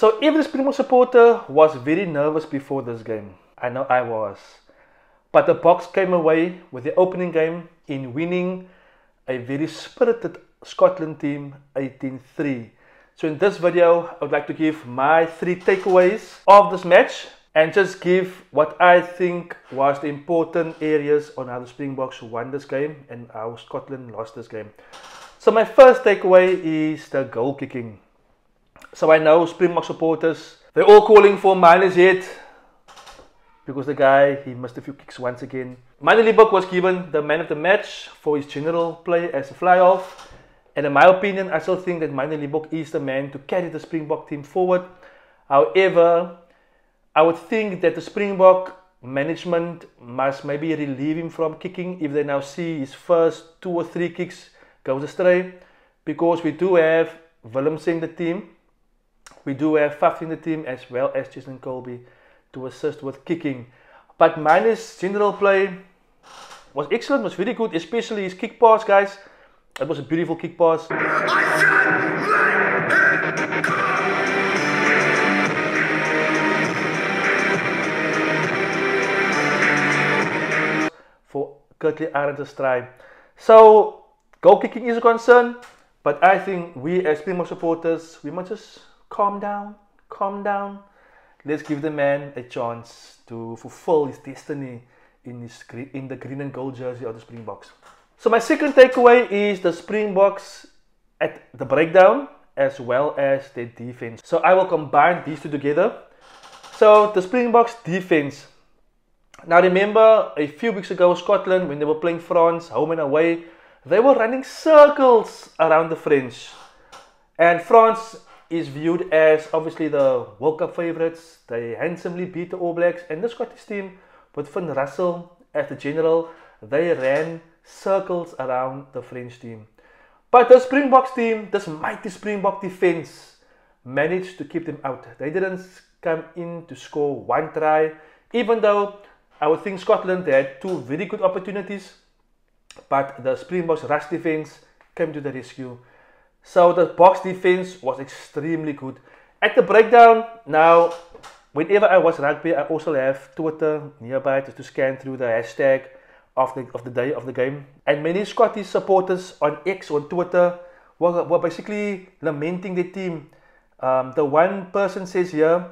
So every Springbok supporter was very nervous before this game. I know I was. But the Boks came away with the opening game in winning a very spirited Scotland team 18-3. So in this video, I would like to give my 3 takeaways of this match and just give what I think was the important areas on how the Springboks won this game and how Scotland lost this game. So my first takeaway is the goal kicking. So I know Springbok supporters, they're all calling for -8 because the guy, he missed a few kicks once again. Minor Liebok was given the man of the match for his general play as a fly-off. And in my opinion, I still think that Minor Liebok is the man to carry the Springbok team forward. However, I would think that the Springbok management must maybe relieve him from kicking if they now see his first 2 or 3 kicks goes astray. Because we do have Willem in the team. We do have Faf in the team as well as Jason Colby to assist with kicking. But Minor's general play was excellent, was very good, especially his kick pass, guys. It was a beautiful kick pass. For Kirtley Arendt's try. So, goal kicking is a concern, but I think we as Springbok supporters, we must just calm down, calm down. Let's give the man a chance to fulfill his destiny in the green and gold jersey of the Springboks. So my second takeaway is the Springboks at the breakdown as well as their defense. So I will combine these two together. So the Springboks defense. Now remember a few weeks ago Scotland, when they were playing France home and away, they were running circles around the French. And France is viewed as obviously the World Cup favourites. They handsomely beat the All Blacks, and the Scottish team with Finn Russell as the general, they ran circles around the French team. But the Springboks team, this mighty Springbok defence, managed to keep them out. They didn't come in to score 1 try, even though I would think Scotland had 2 very good opportunities, but the Springboks rush defence came to the rescue. So the Boks defense was extremely good. At the breakdown, now, whenever I watch rugby, I also have Twitter nearby to scan through the hashtag of the day of the game. And many Scottish supporters on X, on Twitter, were basically lamenting their team. The one person says here,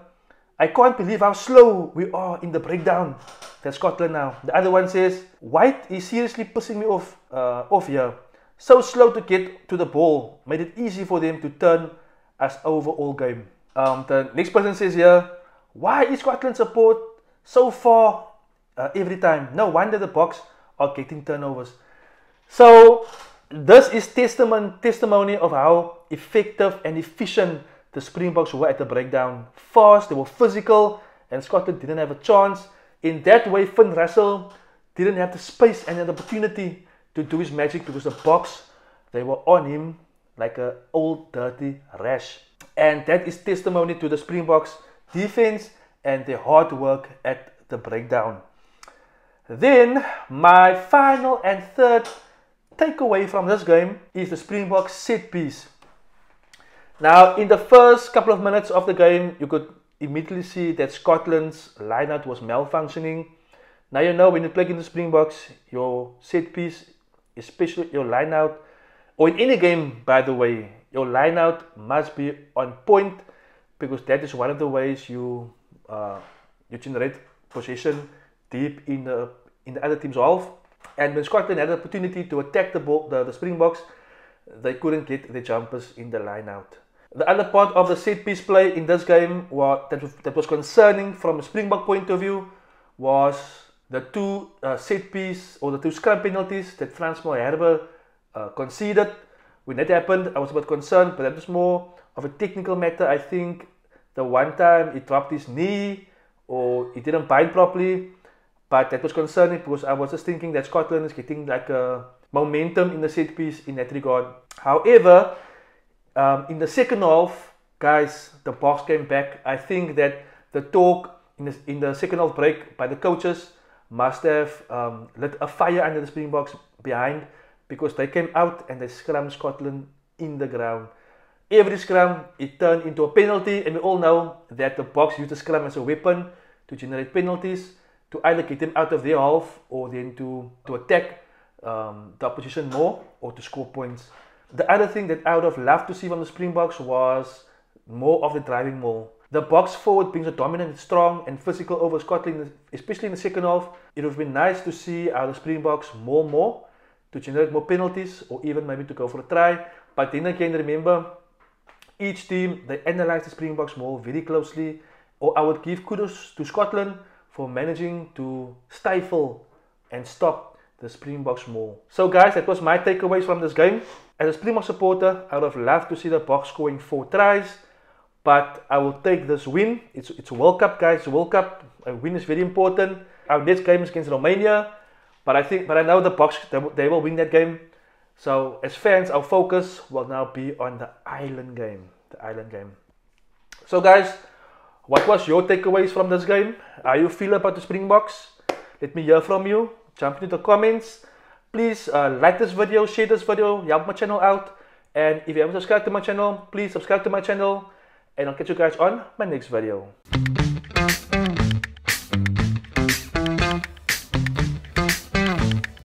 "I can't believe how slow we are in the breakdown." That's Scotland now. The other one says, "White is seriously pissing me off here. So slow to get to the ball, made it easy for them to turn us over all game." The next person says here, "Why is Scotland support so far every time? No wonder the Boks are getting turnovers." So this is testimony of how effective and efficient the Springboks were at the breakdown. Fast, they were physical, and Scotland didn't have a chance. In that way, Finn Russell didn't have the space and the opportunity to do his magic because the Boks, they were on him like an old dirty rash. And that is testimony to the Springboks defense and their hard work at the breakdown. Then my final and third takeaway from this game is the Springboks set piece. Now in the first couple of minutes of the game, you could immediately see that Scotland's lineout was malfunctioning. Now you know when you play in the Springboks, your set piece, especially your lineout, or in any game by the way, your lineout must be on point, because that is one of the ways you generate possession deep in the other team's half. And when Scotland had the opportunity to attack the Springboks, they couldn't get the jumpers in the lineout. The other part of the set piece play in this game that was concerning from a Springbok point of view was the 2 set piece or the 2 scrum penalties that Frans Malherbe conceded. When that happened, I was a bit concerned, but that was more of a technical matter. I think the one time he dropped his knee or he didn't bind properly, but that was concerning because I was just thinking that Scotland is getting like a momentum in the set piece in that regard. However, in the second half, guys, the Boks came back. I think that the talk in the second half break by the coaches must have lit a fire under the Springboks behind, because they came out and they scrummed Scotland in the ground. Every scrum, it turned into a penalty, and we all know that the Boks use the scrum as a weapon to generate penalties, to either get them out of their half or then to attack the opposition more or to score points. The other thing that I would have loved to see from the Springboks was more of the driving ball. The Boks forward being so dominant, strong and physical over Scotland, especially in the second half. It would have been nice to see how the Springboks more to generate more penalties or even maybe to go for a try. But then again, remember, each team, they analyze the Springboks more very closely. Or I would give kudos to Scotland for managing to stifle and stop the Springboks more. So guys, that was my takeaways from this game. As a Springbok supporter, I would have loved to see the Boks scoring 4 tries. But I will take this win. It's a World Cup, guys. World Cup, a win is very important. Our next game is against Romania. But I know the Boks, they will win that game. So as fans, our focus will now be on the Ireland game. So guys, what was your takeaways from this game? How you feel about the Springboks? Let me hear from you. Jump into the comments. Please like this video, share this video, help my channel out. And if you haven't subscribed to my channel, please subscribe to my channel. And I'll catch you guys on my next video.